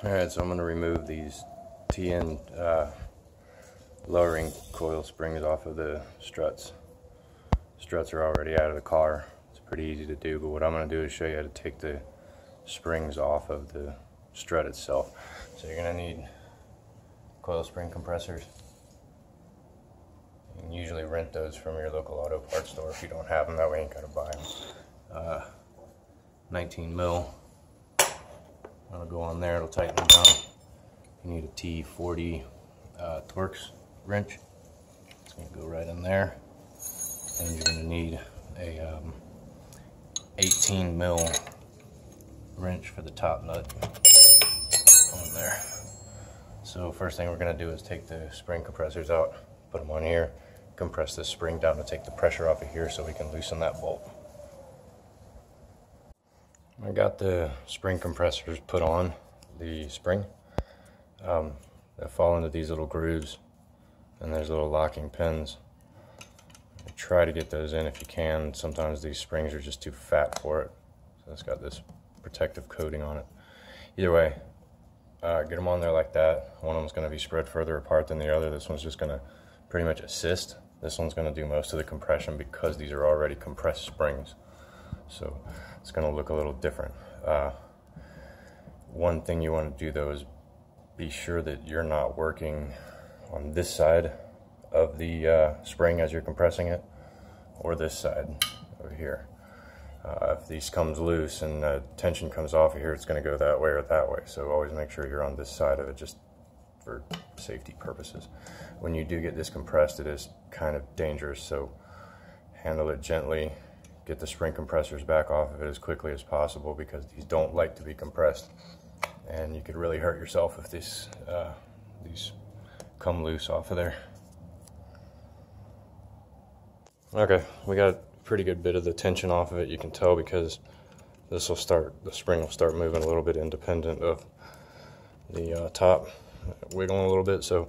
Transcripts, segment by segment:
Alright, so I'm going to remove these Tien lowering coil springs off of the struts. Struts are already out of the car. It's pretty easy to do, but what I'm going to do is show you how to take the springs off of the strut itself. So you're going to need coil spring compressors. You can usually rent those from your local auto parts store if you don't have them, that way you ain't got to buy them. 19 mil. That'll go on there, it'll tighten them down. You need a T40 torx wrench. It's going to go right in there. And you're going to need a 18 mil wrench for the top nut on there. So first thing we're going to do is take the spring compressors out, put them on here, compress this spring down to take the pressure off of here so we can loosen that bolt. I got the spring compressors put on the spring. They fall into these little grooves and there's little locking pins. Try to get those in if you can. Sometimes these springs are just too fat for it. So it's got this protective coating on it. Either way, get them on there like that. One of them's going to be spread further apart than the other. This one's just going to pretty much assist. This one's going to do most of the compression because these are already compressed springs. So it's going to look a little different. One thing you want to do though is be sure that you're not working on this side of the spring as you're compressing it, or this side over here. If these comes loose and the tension comes off of here, it's going to go that way or that way. So always make sure you're on this side of it, just for safety purposes. When you do get this compressed, it is kind of dangerous, so handle it gently. Get the spring compressors back off of it as quickly as possible because these don't like to be compressed, and you could really hurt yourself if these come loose off of there. Okay, we got a pretty good bit of the tension off of it. You can tell because the spring will start moving a little bit independent of the top, wiggling a little bit, so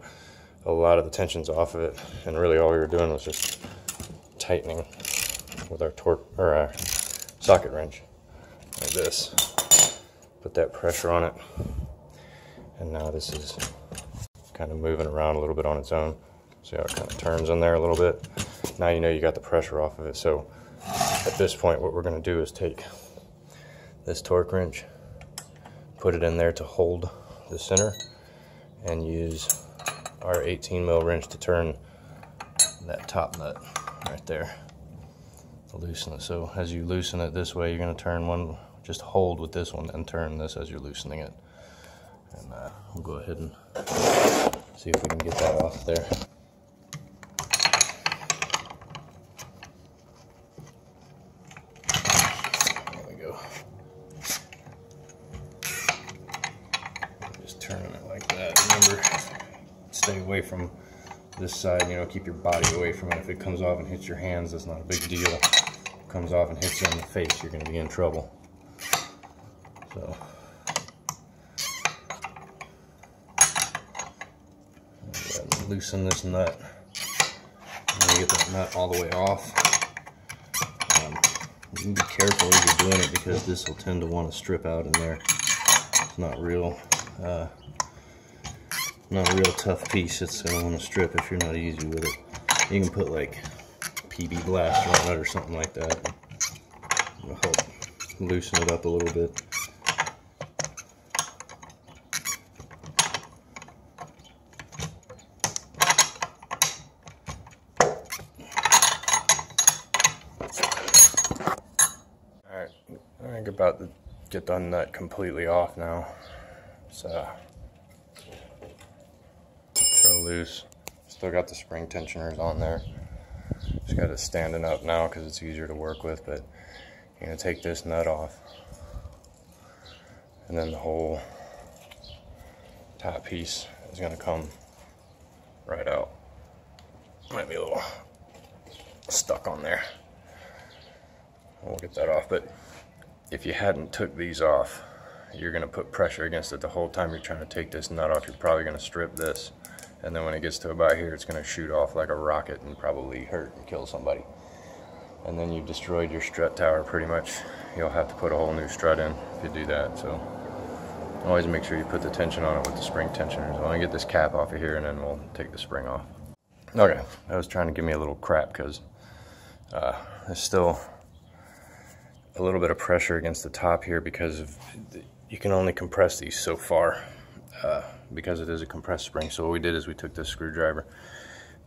a lot of the tension's off of it, and really all we were doing was just tightening with our socket wrench like this. Put that pressure on it, and now this is kind of moving around a little bit on its own. See how it kind of turns in there a little bit? Now you know you got the pressure off of it. So at this point what we're going to do is take this torque wrench, put it in there to hold the center, and use our 18 mil wrench to turn that top nut right there to loosen it. So as you loosen it this way, you're going to turn one, just hold with this one and turn this as you're loosening it. And we'll go ahead and see if we can get that off there. There we go. Just turning it like that. Remember, stay away from this side, you know, keep your body away from it. If it comes off and hits your hands, that's not a big deal. If it comes off and hits you in the face, you're going to be in trouble. So, loosen this nut. And get that nut all the way off. You can be careful as you're doing it because this will tend to want to strip out in there. It's not real tough piece. It's going to want to strip if you're not easy with it. You can put like PB Blaster on it or something like that. It'll help loosen it up a little bit. Alright, I think about to get the nut completely off now. It's loose. Still got the spring tensioners on there. Just got it standing up now because it's easier to work with, but you're going to take this nut off, and then the whole top piece is going to come right out. Might be a little stuck on there. We'll get that off, but if you hadn't took these off, you're going to put pressure against it the whole time you're trying to take this nut off. You're probably going to strip this, and then when it gets to about here, it's going to shoot off like a rocket and probably hurt and kill somebody. And then you've destroyed your strut tower pretty much. You'll have to put a whole new strut in if you do that. So Always make sure you put the tension on it with the spring tensioner. So I'm gonna get this cap off of here and then we'll take the spring off. Okay, that was trying to give me a little crap because there's still a little bit of pressure against the top here because you can only compress these so far because it is a compressed spring. So what we did is we took this screwdriver,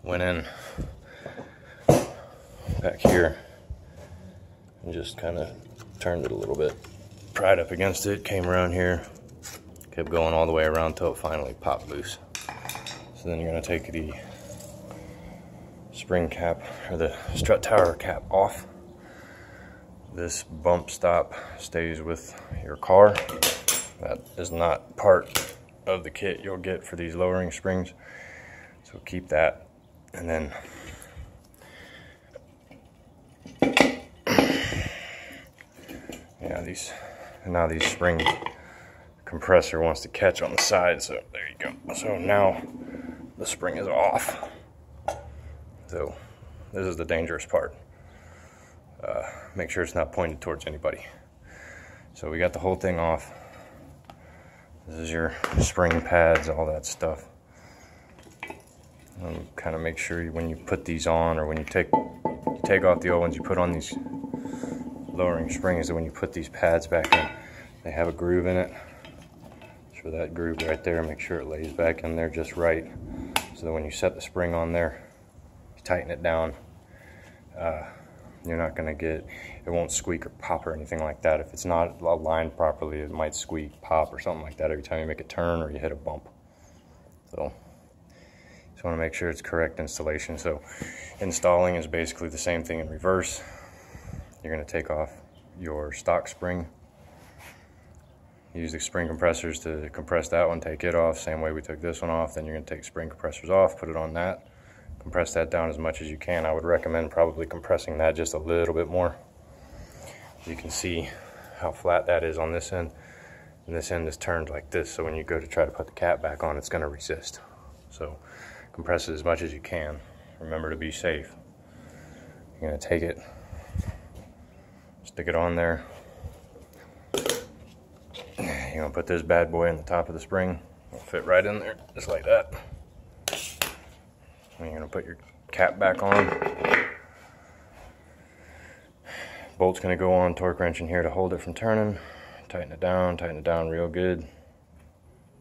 went in back here and just kind of turned it a little bit, pried up against it, came around here, kept going all the way around until it finally popped loose. So then you're going to take the spring cap or the strut tower cap off. This bump stop stays with your car. That is not part of the kit you'll get for these lowering springs, so keep that. And then now these spring compressor wants to catch on the side, so there you go. So now the spring is off. So this is the dangerous part. Make sure it's not pointed towards anybody. So we got the whole thing off. This is your spring pads, all that stuff. And kind of make sure when you put these on, or when you take off the old ones, you put on these lowering springs, that when you put these pads back in, they have a groove in it. So that groove right there, make sure it lays back in there just right, so that when you set the spring on there, you tighten it down. You're not going to get, it won't squeak or pop or anything like that. If it's not aligned properly, it might squeak, pop, or something like that every time you make a turn or you hit a bump. So just want to make sure it's correct installation. So installing is basically the same thing in reverse. You're going to take off your stock spring, use the spring compressors to compress that one, take it off, same way we took this one off. Then you're going to take spring compressors off, put it on that, compress that down as much as you can. I would recommend probably compressing that just a little bit more. You can see how flat that is on this end, and this end is turned like this, so when you go to try to put the cap back on, it's going to resist. So compress it as much as you can. Remember to be safe. You're going to take it, stick it on there. You're going to put this bad boy in the top of the spring. It'll fit right in there, just like that. And you're going to put your cap back on. Bolt's going to go on, torque wrench in here to hold it from turning. Tighten it down real good.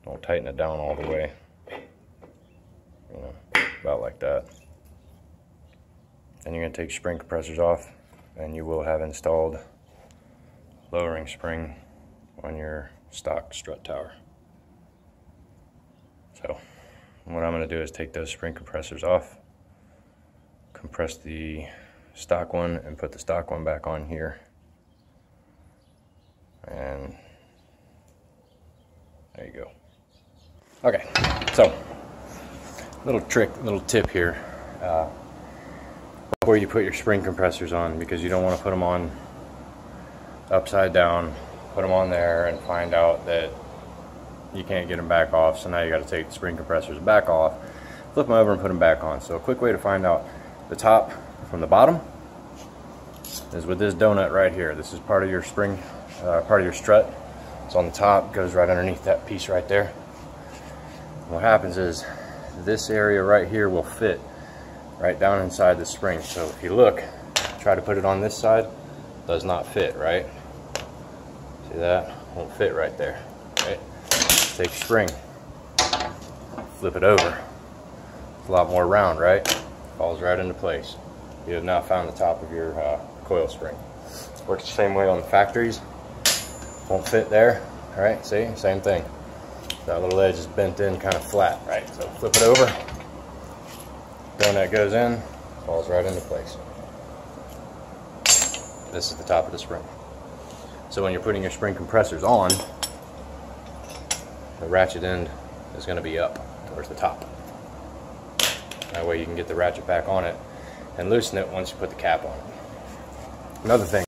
Don't tighten it down all the way. You know, about like that. Then you're going to take your spring compressors off, and you will have installed lowering spring on your stock strut tower. So what I'm going to do is take those spring compressors off, compress the stock one, and put the stock one back on here. And there you go. Okay, so little tip here. Before you put your spring compressors on, because you don't want to put them on upside down, put them on there and find out that you can't get them back off, so now you got to take the spring compressors back off, flip them over and put them back on. So a quick way to find out the top from the bottom is with this donut right here. This is part of your spring, part of your strut. It's on the top, goes right underneath that piece right there. What happens is this area right here will fit right down inside the spring. So if you look, try to put it on this side, does not fit, right? See that? Won't fit right there, right? Take your spring, flip it over. It's a lot more round, right? Falls right into place. You have now found the top of your coil spring. Works the same way on the factories. Won't fit there, all right? See, same thing. That little edge is bent in kind of flat, right? So flip it over. Donut goes in, falls right into place. This is the top of the spring. So when you're putting your spring compressors on, the ratchet end is going to be up towards the top. That way you can get the ratchet back on it and loosen it once you put the cap on it. Another thing